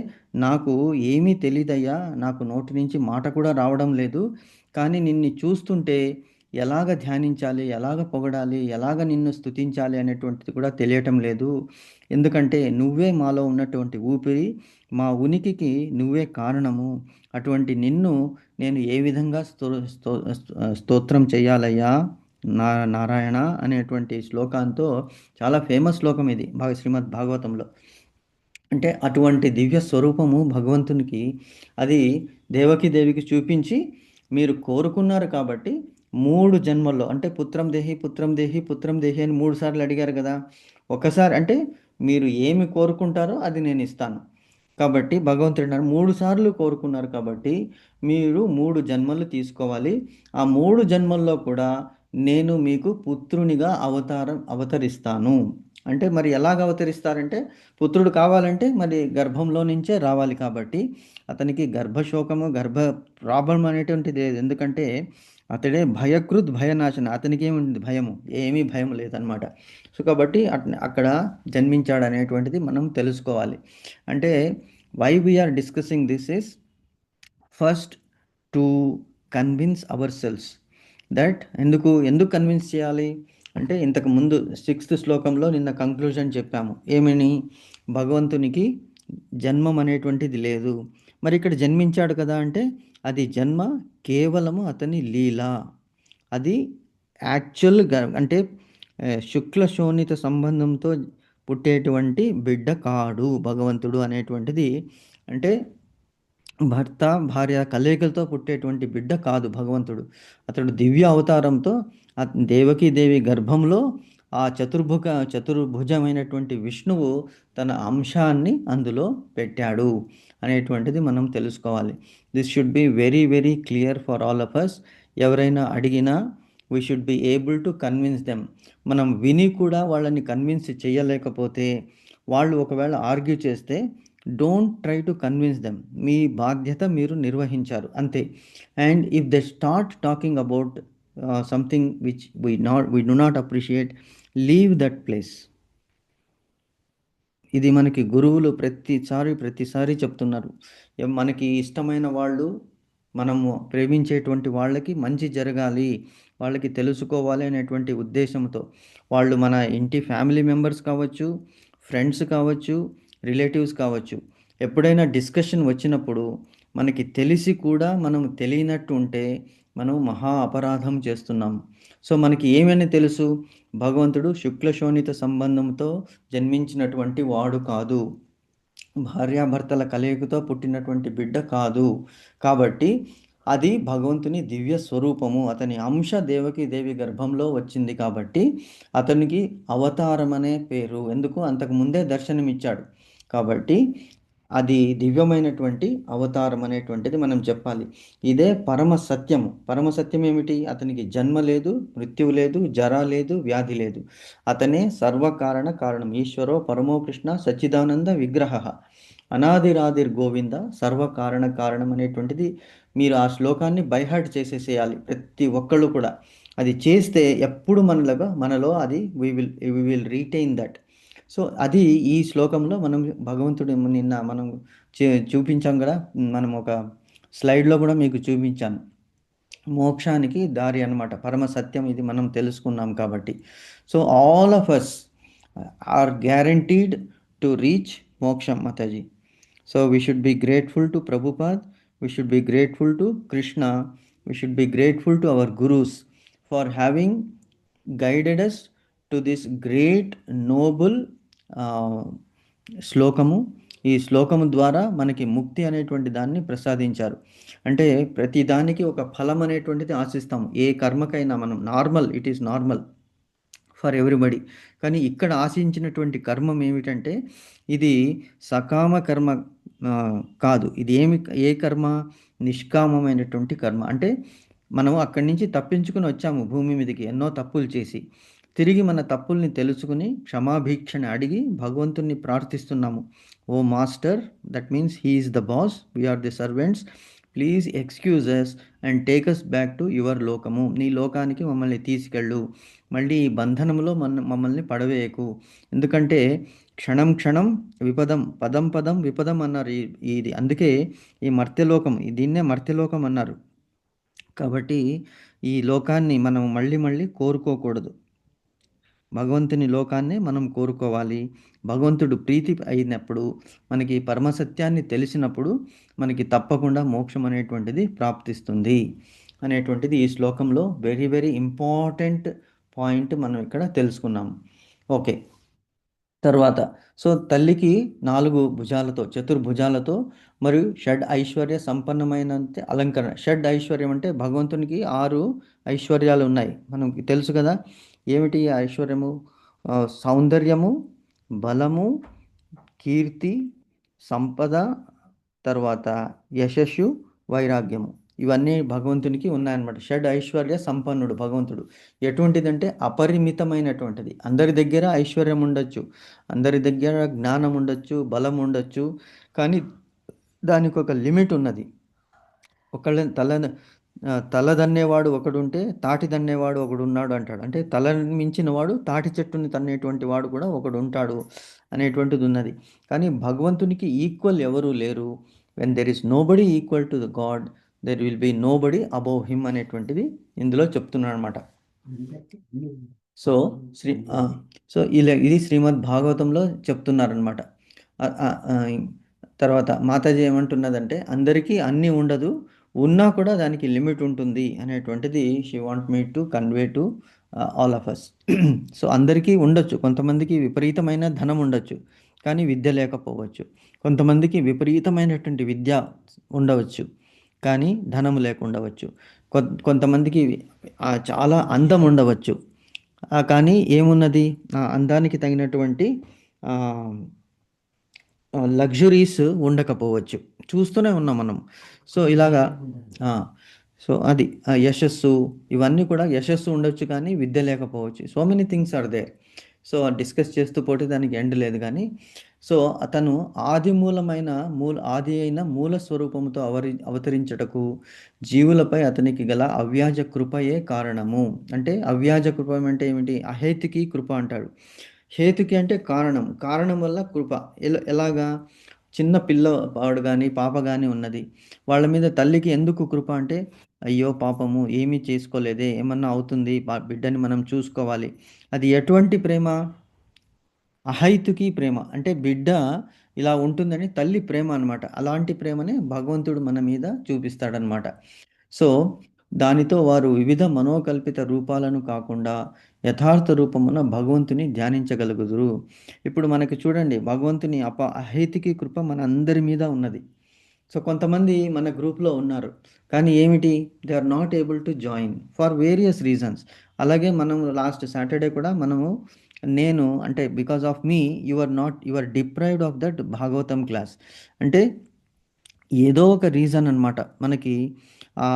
నాకు ఏమీ తెలీదయ్యా, నాకు నోటి నుంచి మాట కూడా రావడం లేదు, కానీ నిన్ను చూస్తుంటే ఎలాగ ధ్యానించాలి, ఎలాగ పొగడాలి, ఎలాగ నిన్ను స్తుతించాలి అనేటువంటిది కూడా తెలియటం లేదు. ఎందుకంటే నువ్వే మాలో ఉన్నటువంటి ఊపిరి, మా ఉనికికి నువ్వే కారణము. అటువంటి నిన్ను నేను ఏ విధంగా స్తోత్రం చేయాలయ్యా నారాయణ అనేటువంటి శ్లోకంతో, చాలా ఫేమస్ శ్లోకం ఇది శ్రీమద్ భాగవతంలో. అంటే అటువంటి దివ్య స్వరూపము భగవంతునికి అది దేవికి చూపించి, మీరు కోరుకున్నారు కాబట్టి 3 జన్మల్లో, అంటే పుత్రం దేహి పుత్రం దేహి పుత్రం దేహి అని 3 సార్లు అడిగారు కదా. ఒకసారి అంటే మీరు ఏమి కోరుకుంటారో అది నేను ఇస్తాను. కాబట్టి భగవంతుడు 3 సార్లు కోరుకున్నారు కాబట్టి మీరు 3 జన్మలు తీసుకోవాలి. ఆ 3 జన్మల్లో కూడా నేను మీకు పుత్రునిగా అవతరిస్తాను. అంటే మరి ఎలాగ అవతరిస్తారంటే, పుత్రుడు కావాలంటే మరి గర్భంలో నుంచే రావాలి. కాబట్టి అతనికి గర్భశోకము ప్రాబ్లం అనేటువంటిది లేదు. ఎందుకంటే అతడే భయకృత్ భయనాశన. అతనికి ఏముంది భయము? ఏమీ భయం లేదనమాట. సో కాబట్టి అక్కడ జన్మించాడు అనేటువంటిది మనం తెలుసుకోవాలి. అంటే why we are discussing this is first to convince our selves ఎందుకు కన్విన్స్ చేయాలి అంటే, ఇంతకు ముందు 6th శ్లోకంలో నిన్న కంక్లూజన్ చెప్పాము. ఏమని? భగవంతునికి జన్మం అనేటువంటిది లేదు. మరి ఇక్కడ జన్మించాడు కదా అంటే, అది జన్మ కేవలము అతని లీల. అది యాక్చువల్గా అంటే శుక్ల శోణిత సంబంధంతో పుట్టేటువంటి బిడ్డ కాడు భగవంతుడు అనేటువంటిది. అంటే భర్త భార్య కలయికలతో పుట్టేటువంటి బిడ్డ కాదు భగవంతుడు. అతడు దివ్య అవతారంతో దేవి గర్భంలో ఆ చతుర్భుజమైనటువంటి విష్ణువు తన అంశాన్ని అందులో పెట్టాడు అనేటువంటిది మనం తెలుసుకోవాలి. This should be very very clear for all of us. ఎవరైనా అడిగినా we should be able to convince them. మనం విని కూడా వాళ్ళని కన్విన్స్ చేయలేకపోతే, వాళ్ళు ఒకవేళ ఆర్గ్యూ చేస్తే, don't try to convince them. మీ బాధ్యత మీరు నిర్వహించారు అంతే. And if they start talking about something which we do not appreciate, leave that place. ఇది మనకి గురువులు ప్రతిసారి చెప్తున్నారు. మనకి ఇష్టమైన వాళ్ళు, మనము ప్రేమించేటువంటి వాళ్ళకి మంచి జరగాలి, వాళ్ళకి తెలుసుకోవాలి అనేటువంటి ఉద్దేశంతో, వాళ్ళు మన ఇంటి ఫ్యామిలీ మెంబర్స్ కావచ్చు, ఫ్రెండ్స్ కావచ్చు, రిలేటివ్స్ కావచ్చు, ఎప్పుడైనా డిస్కషన్ వచ్చినప్పుడు మనకి తెలిసి కూడా మనం తెలియనట్టు ఉంటే మనం మహా అపరాధం చేస్తున్నాం. సో మనకి ఏమైనా తెలుసు, భగవంతుడు శుక్లశోణిత సంబంధంతో జన్మించినటువంటి వాడు కాదు, భార్యాభర్తల కలయికతో పుట్టినటువంటి బిడ్డ కాదు. కాబట్టి అది భగవంతుని దివ్య స్వరూపము. అతని అంశ దేవకి దేవి గర్భంలో వచ్చింది కాబట్టి అతనికి అవతారం అనే పేరు. ఎందుకు? అంతకు ముందే దర్శనమిచ్చాడు కాబట్టి అది దివ్యమైనటువంటి అవతారం అనేటువంటిది మనం చెప్పాలి. ఇదే పరమ సత్యము. పరమ సత్యం ఏమిటి? అతనికి జన్మ లేదు, మృత్యువు లేదు, జర లేదు, వ్యాధి లేదు. అతనే సర్వకారణ కారణం. ఈశ్వరో పరమో కృష్ణ సచ్చిదానంద విగ్రహ అనాదిరాదిర్ గోవింద సర్వకారణ కారణం అనేటువంటిది మీరు ఆ శ్లోకాన్ని బైహార్ట్ చేసేసేయాలి ప్రతి ఒక్కళ్ళు కూడా. అది చేస్తే ఎప్పుడు మనలో అది we will retain that. So అది ఈ శ్లోకంలో మనం భగవంతుడు నిన్న మనం చూపించాం కదా, మనం ఒక స్లైడ్లో కూడా మీకు చూపించాను. మోక్షానికి దారి అన్నమాట, పరమ సత్యం ఇది మనం తెలుసుకున్నాం కాబట్టి. So all of us are guaranteed to reach మోక్షం Mataji. So we should be grateful to Prabhupada, we should be grateful to Krishna, we should be grateful to our gurus for having guided us to this great noble శ్లోకము. ఈ శ్లోకము ద్వారా మనకి ముక్తి అనేటువంటి దాన్ని ప్రసాదించారు. అంటే ప్రతి దానికి ఒక ఫలం అనేటువంటిది ఆశిస్తాము. ఏ కర్మకైనా మనం normal, it is normal for everybody. కానీ ఇక్కడ ఆశించినటువంటి కర్మం ఏమిటంటే ఇది సకామ కర్మ కాదు. ఇది ఏ కర్మ? నిష్కామమైనటువంటి కర్మ. అంటే మనం అక్కడి నుంచి తప్పించుకుని వచ్చాము భూమి మీదకి ఎన్నో తప్పులు చేసి. తిరిగి మన తప్పుల్ని తెలుసుకుని క్షమాభిక్షని అడిగి భగవంతుణ్ణి ప్రార్థిస్తున్నాము. O master, that means he is the boss, we're the servants, please excuse us and take us back to your లోకము. నీ లోకానికి మమ్మల్ని తీసుకెళ్ళు, మళ్ళీ ఈ బంధనంలో మమ్మల్ని పడవేయకు. ఎందుకంటే క్షణం క్షణం విపదం, పదం పదం విపదం అన్నారు ఇది. అందుకే ఈ మర్త్యలోకం, దీన్నే మర్త్యలోకం అన్నారు. కాబట్టి ఈ లోకాన్ని మనం మళ్ళీ మళ్ళీ కోరుకోకూడదు. భగవంతుని లోకాన్నే మనం కోరుకోవాలి. భగవంతుడు ప్రీతి అయినప్పుడు, మనకి పరమసత్యాన్ని తెలిసినప్పుడు మనకి తప్పకుండా మోక్షం అనేటువంటిది ప్రాప్తిస్తుంది అనేటువంటిది ఈ శ్లోకంలో వెరీ వెరీ ఇంపార్టెంట్ పాయింట్ మనం ఇక్కడ తెలుసుకున్నాము. ఓకే, తర్వాత సో తల్లికి 4 భుజాలతో, చతుర్భుజాలతో మరియు షడ్ ఐశ్వర్య సంపన్నమైన అలంకరణ. షడ్ ఐశ్వర్యం అంటే భగవంతునికి 6 ఐశ్వర్యాలు ఉన్నాయి, మనకి తెలుసు కదా. ఏమిటి ఐశ్వర్యము? సౌందర్యము, బలము, కీర్తి, సంపద, తర్వాత యశస్సు, వైరాగ్యము. ఇవన్నీ భగవంతునికి ఉన్నాయన్నమాట. షడ్ ఐశ్వర్య సంపన్నుడు భగవంతుడు. ఎటువంటిదంటే అపరిమితమైనటువంటిది. అందరి దగ్గర ఐశ్వర్యం ఉండొచ్చు, అందరి దగ్గర జ్ఞానం ఉండొచ్చు, బలం ఉండొచ్చు, కానీ దానికి ఒక లిమిట్ ఉన్నది. ఒకళ్ళ తల దన్నేవాడు ఒకడుంటే తాటి దన్నేవాడు ఒకడు ఉన్నాడు అంటాడు. అంటే తల మించిన వాడు తాటి చెట్టుని తన్నేటువంటి వాడు కూడా ఒకడు ఉంటాడు అనేటువంటిది ఉన్నది. కానీ భగవంతునికి ఈక్వల్ ఎవరు లేరు. When there is nobody equal to the God, there will be nobody above him అనేటువంటిది ఇందులో చెప్తున్నాడు అనమాట. సో ఇది శ్రీమద్ భాగవతంలో చెప్తున్నారనమాట. తర్వాత మాతాజీ ఏమంటున్నదంటే అందరికీ అన్నీ ఉండదు, ఉన్నా కూడా దానికి లిమిట్ ఉంటుంది అనేటువంటిది she want me to convey to all of us. So అందరికీ ఉండొచ్చు, కొంతమందికి విపరీతమైన ధనం ఉండొచ్చు కానీ విద్య లేకపోవచ్చు, కొంతమందికి విపరీతమైనటువంటి విద్య ఉండవచ్చు కానీ ధనము లేకుండవచ్చు, కొంతమందికి చాలా అందం ఉండవచ్చు కానీ ఏమున్నది, ఆ అందానికి తగినటువంటి లగ్జరీస్ ఉండకపోవచ్చు. చూస్తూనే ఉన్నాం మనం. సో ఇలాగా సో అది యశస్సు, ఇవన్నీ కూడా యశస్సు ఉండొచ్చు కానీ విద్య లేకపోవచ్చు. So many things are there. So discuss చేస్తూ పోతే దానికి ఎండ్ లేదు. కానీ సో అతను ఆది అయిన మూల స్వరూపముతో అవతరించటకు జీవులపై అతనికి గల అవ్యాజ కృపయే కారణము. అంటే అవ్యాజ కృప అంటే ఏమిటి? అహేతుకి కృప అంటాడు. హేతుకి అంటే కారణం వల్ల కృప. ఎలాగా? చిన్న పిల్లవాడు కానీ పాప కానీ ఉన్నది, వాళ్ళ మీద తల్లికి ఎందుకు కృప అంటే అయ్యో పాపము, ఏమీ చేసుకోలేదే, ఏమన్నా అవుతుంది, బిడ్డని మనం చూసుకోవాలి. అది ఎటువంటి ప్రేమ? అహైతుకి ప్రేమ. అంటే బిడ్డ ఇలా ఉంటుందని తల్లి ప్రేమ అనమాట. అలాంటి ప్రేమనే భగవంతుడు మన మీద చూపిస్తాడనమాట. సో దానితో వారు వివిధ మనోకల్పిత రూపాలను కాకుండా యథార్థ రూపమున భగవంతుని ధ్యానించగలుగుదురు. ఇప్పుడు మనకి చూడండి, భగవంతుని అహైతికి కృప మన అందరి మీద ఉన్నది. సో కొంతమంది మన గ్రూప్లో ఉన్నారు, కానీ ఏమిటి, they are not able to join for various reasons. అలాగే మనం లాస్ట్ సాటర్డే కూడా మనము నేను అంటే because of me you are deprived of that Bhagavatam class. అంటే ఏదో ఒక రీజన్ అనమాట మనకి ఆ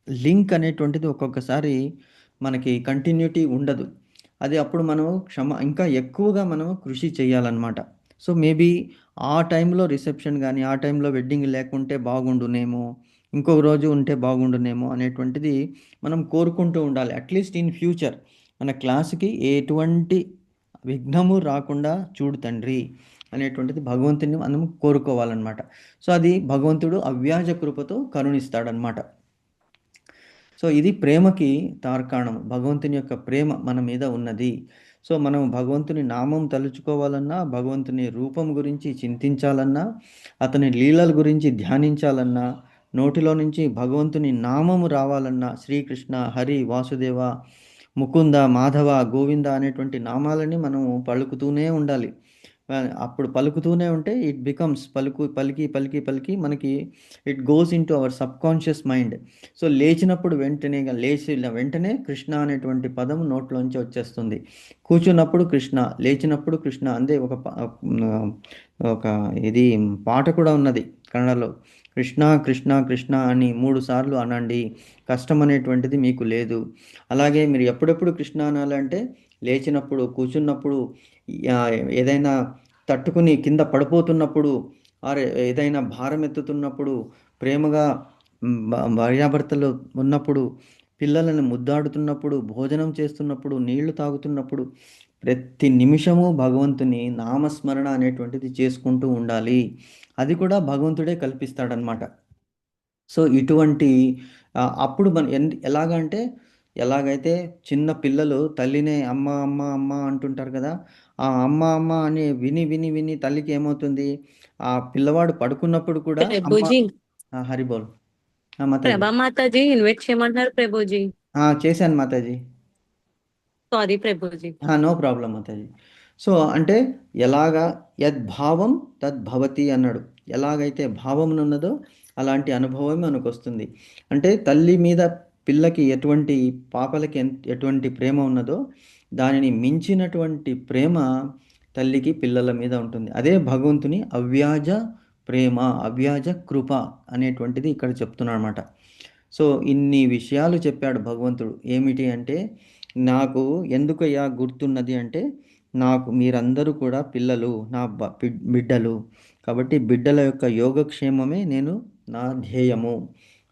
లింక్ అనేటువంటిది ఒక్కొక్కసారి మనకి కంటిన్యూటీ ఉండదు. అది అప్పుడు మనం ఇంకా ఎక్కువగా మనం కృషి చేయాలన్నమాట. సో మేబీ ఆ టైంలో రిసెప్షన్ కానీ ఆ టైంలో వెడ్డింగ్ లేకుంటే బాగుండునేమో, ఇంకొక రోజు ఉంటే బాగుండునేమో అనేటువంటిది మనం కోరుకుంటూ ఉండాలి. అట్లీస్ట్ ఇన్ ఫ్యూచర్ మన క్లాస్కి ఎటువంటి విఘ్నము రాకుండా చూడు తండ్రి అనేటువంటిది భగవంతుని మనం కోరుకోవాలన్నమాట. సో అది భగవంతుడు అవ్యాజ కృపతో కరుణిస్తాడనమాట. సో ఇది ప్రేమకి తార్కాణం. భగవంతుని యొక్క ప్రేమ మన మీద ఉన్నది. సో మనం భగవంతుని నామం తలుచుకోవాలన్నా, భగవంతుని రూపం గురించి చింతించాలన్నా, అతని లీలల గురించి ధ్యానించాలన్నా, నోటిలో నుంచి భగవంతుని నామము రావాలన్నా, శ్రీకృష్ణ, హరి, వాసుదేవ, ముకుంద, మాధవ, గోవింద అనేటువంటి నామాలని మనం పలుకుతూనే ఉండాలి. అప్పుడు పలుకుతూనే ఉంటే ఇట్ బికమ్స్ పలికి పలికి పలికి మనకి it goes in to our subconscious mind. So లేచినప్పుడు లేచిన వెంటనే కృష్ణ అనేటువంటి పదం నోట్లోంచి వచ్చేస్తుంది. కూర్చున్నప్పుడు కృష్ణ, లేచినప్పుడు కృష్ణ. అందే ఒక ఇది పాట కూడా ఉన్నది కన్నడలో, కృష్ణ కృష్ణ కృష్ణ అని 3 సార్లు అనండి, కష్టం అనేటువంటిది మీకు లేదు. అలాగే మీరు ఎప్పుడెప్పుడు కృష్ణ అనాలంటే లేచినప్పుడు, కూర్చున్నప్పుడు, ఏదైనా తట్టుకుని కింద పడిపోతున్నప్పుడు, ఆర్ ఏదైనా భారం ఎత్తుతున్నప్పుడు, ప్రేమగా భార్యాభర్తలు ఉన్నప్పుడు, పిల్లలను ముద్దాడుతున్నప్పుడు, భోజనం చేస్తున్నప్పుడు, నీళ్లు తాగుతున్నప్పుడు, ప్రతి నిమిషము భగవంతుని నామస్మరణ అనేటువంటిది చేసుకుంటూ ఉండాలి. అది కూడా భగవంతుడే కల్పిస్తాడనమాట. సో ఇటువంటి అప్పుడు ఎలాగంటే ఎలాగైతే చిన్న పిల్లలు తల్లినే అమ్మ అమ్మ అమ్మ అంటుంటారు కదా, ఆ అమ్మ అమ్మ అని విని విని విని తల్లికి ఏమవుతుంది, ఆ పిల్లవాడు పడుకున్నప్పుడు కూడా అమ్మ. ప్రభుజీ, హరిబోల్. మాతాజీ. ప్రభా మాతాజీ ఇన్వైట్ చేయమంటున్నారు ప్రభుజీ. చేశాను Mataji. Sorry Prabhuji. No problem Mataji. So అంటే ఎలాగా యద్భావం తద్భవతి అన్నాడు. ఎలాగైతే భావం ఉన్నదో అలాంటి అనుభవం మనకు వస్తుంది. అంటే తల్లి మీద పిల్లకి ఎటువంటి, పాపలకి ఎటువంటి ప్రేమ ఉన్నదో దానిని మించినటువంటి ప్రేమ తల్లికి పిల్లల మీద ఉంటుంది. అదే భగవంతుని అవ్యాజ ప్రేమ, అవ్యాజ కృప అనేటువంటిది ఇక్కడ చెప్తున్నాడు అనమాట. సో ఇన్ని విషయాలు చెప్పాడు భగవంతుడు. ఏమిటి అంటే, నాకు ఎందుకయ్యా గుర్తున్నది అంటే, నాకు మీరందరూ కూడా పిల్లలు, నా బిడ్డలు కాబట్టి బిడ్డల యొక్క యోగక్షేమమే నా ధ్యేయము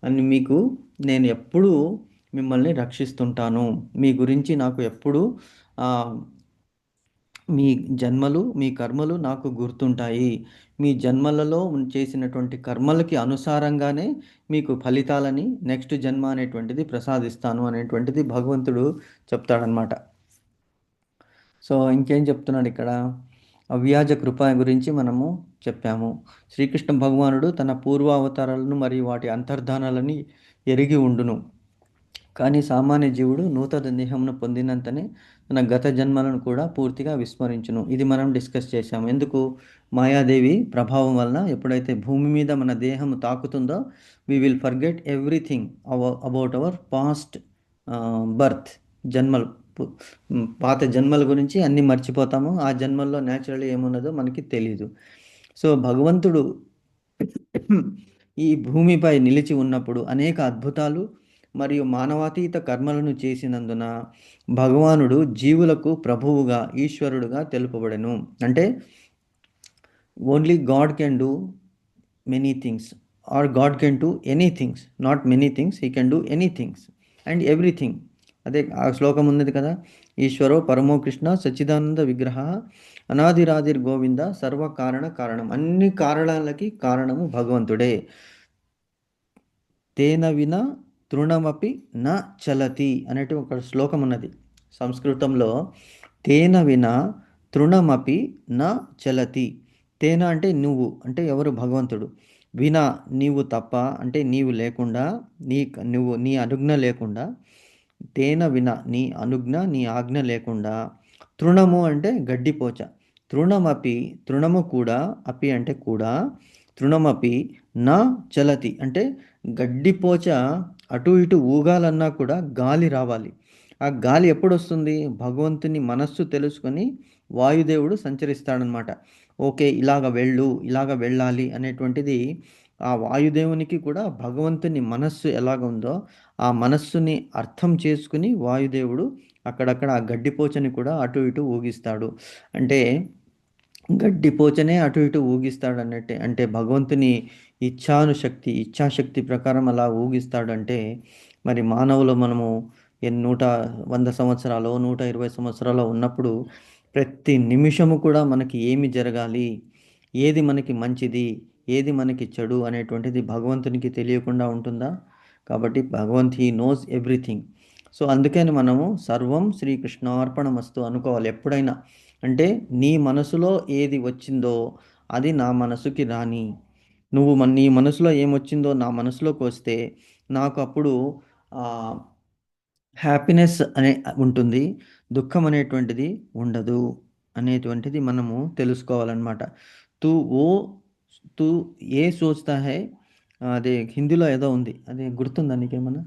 అని మీకు నేను ఎప్పుడూ మిమ్మల్ని రక్షిస్తుంటాను. మీ గురించి నాకు ఎప్పుడూ మీ జన్మలు, మీ కర్మలు నాకు గుర్తుంటాయి. మీ జన్మలలో చేసినటువంటి కర్మలకి అనుసారంగానే మీకు ఫలితాలని నెక్స్ట్ జన్మ అనేటువంటిది ప్రసాదిస్తాను అనేటువంటిది భగవంతుడు చెప్తాడనమాట. సో ఇంకేం చెప్తున్నాడు ఇక్కడ, అవ్యాజ కృప గురించి మనము చెప్పాము. శ్రీకృష్ణ భగవానుడు తన పూర్వావతారాలను మరియు వాటి అంతర్ధానాలని ఎరిగి ఉండును, కానీ సామాన్య జీవుడు నూతన దేహమును పొందినంతనే తన గత జన్మలను కూడా పూర్తిగా విస్మరించును. ఇది మనం డిస్కస్ చేశాము. ఎందుకు, మాయాదేవి ప్రభావం వలన ఎప్పుడైతే భూమి మీద మన దేహం తాకుతుందో we will forget everything about our past birth, జన్మలు, పాత జన్మల గురించి అన్నీ మర్చిపోతాము. ఆ జన్మల్లో న్యాచురల్లీ ఏమున్నదో మనకి తెలీదు. సో భగవంతుడు ఈ భూమిపై నిలిచి ఉన్నప్పుడు అనేక అద్భుతాలు మరియు మానవాతీత కర్మలను చేసినందున భగవానుడు జీవులకు ప్రభువుగా, ఈశ్వరుడుగా తెలుపబడెను. అంటే only God can do many things, or God can do any things, not many things, he can do any things and everything. అదే ఆ శ్లోకం ఉన్నది కదా, ఈశ్వరో పరమో కృష్ణ సచ్చిదానంద విగ్రహ అనాదిరాదిర్ గోవింద సర్వకారణ కారణం. అన్ని కారణాలకి కారణము భగవంతుడే. తేన విన తృణమపి న చలతి అనేటి ఒక శ్లోకం ఉన్నది సంస్కృతంలో. తేన విన తృణమపి న చలతి. తేన అంటే నువ్వు, అంటే ఎవరు, భగవంతుడు. వినా నీవు తప్ప, అంటే నీవు లేకుండా, నీ అనుజ్ఞ లేకుండా. తేన విన నీ అనుజ్ఞ, నీ ఆజ్ఞ లేకుండా. తృణము అంటే గడ్డిపోచ. తృణమపి తృణము కూడా, అపి అంటే కూడా. తృణమపి నా చలతి అంటే గడ్డిపోచ అటు ఇటు ఊగాలన్నా కూడా గాలి రావాలి. ఆ గాలి ఎప్పుడు వస్తుంది? భగవంతుని మనస్సు తెలుసుకొని వాయుదేవుడు సంచరిస్తాడనమాట. ఓకే, ఇలాగ వెళ్ళు, ఇలాగ వెళ్ళాలి అనేటువంటిది ఆ వాయుదేవునికి కూడా భగవంతుని మనస్సు ఎలాగ ఉందో ఆ మనస్సుని అర్థం చేసుకుని వాయుదేవుడు అక్కడక్కడ ఆ గడ్డిపోచని కూడా అటు ఇటు ఊగిస్తాడు. అంటే గడ్డిపోచనే అటు ఇటు ఊగిస్తాడు అన్నట్టే. అంటే భగవంతుని ఇచ్ఛాశక్తి ప్రకారం అలా ఊగిస్తాడంటే మరి మానవులు మనము 100 సంవత్సరాలు 120 సంవత్సరాలు ఉన్నప్పుడు ప్రతి నిమిషము కూడా మనకి ఏమి జరగాలి, ఏది మనకి మంచిది, ఏది మనకి చెడు అనేటువంటిది భగవంతునికి తెలియకుండా ఉంటుందా? కాబట్టి హీ నోస్ ఎవ్రీథింగ్. సో అందుకని మనము సర్వం శ్రీకృష్ణార్పణమస్తు అనుకోవాలి ఎప్పుడైనా. అంటే నీ మనసులో ఏది వచ్చిందో అది నా మనసుకి రాని, నీ మనసులో ఏమొచ్చిందో నా మనసులోకి వస్తే నాకు అప్పుడు హ్యాపీనెస్ అనే ఉంటుంది, దుఃఖం అనేటువంటిది ఉండదు అనేటువంటిది మనము తెలుసుకోవాలన్నమాట. తూ ఓ తూ ఏ సోచ్తా హై, అదే హిందీలో ఏదో ఉంది, అది గుర్తుందా నీకేమన్నా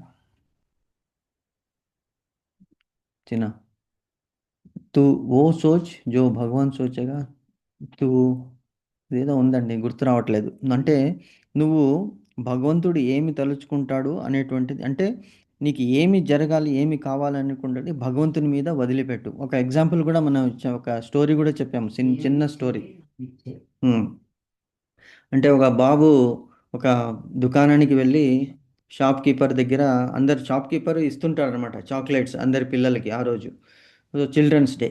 చిన్న? తూ ఓ సోచ్ జో భగవాన్ సోచేగా, తూ ఏదో ఉందండి, గుర్తు రావట్లేదు. అంటే నువ్వు భగవంతుడు ఏమి తలుచుకుంటాడు అనేటువంటిది, అంటే నీకు ఏమి జరగాలి, ఏమి కావాలనుకుంటే భగవంతుని మీద వదిలిపెట్టు. ఒక ఎగ్జాంపుల్ కూడా మనం ఒక స్టోరీ కూడా చెప్పాము, చిన్న స్టోరీ. అంటే ఒక బాబు ఒక దుకాణానికి వెళ్ళి షాప్ కీపర్ దగ్గర, షాప్ కీపర్ ఇస్తుంటాడు అనమాట చాక్లెట్స్ అందరి పిల్లలకి ఆ రోజు చిల్డ్రన్స్ డే.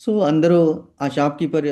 సో అందరూ ఆ షాప్ కీపర్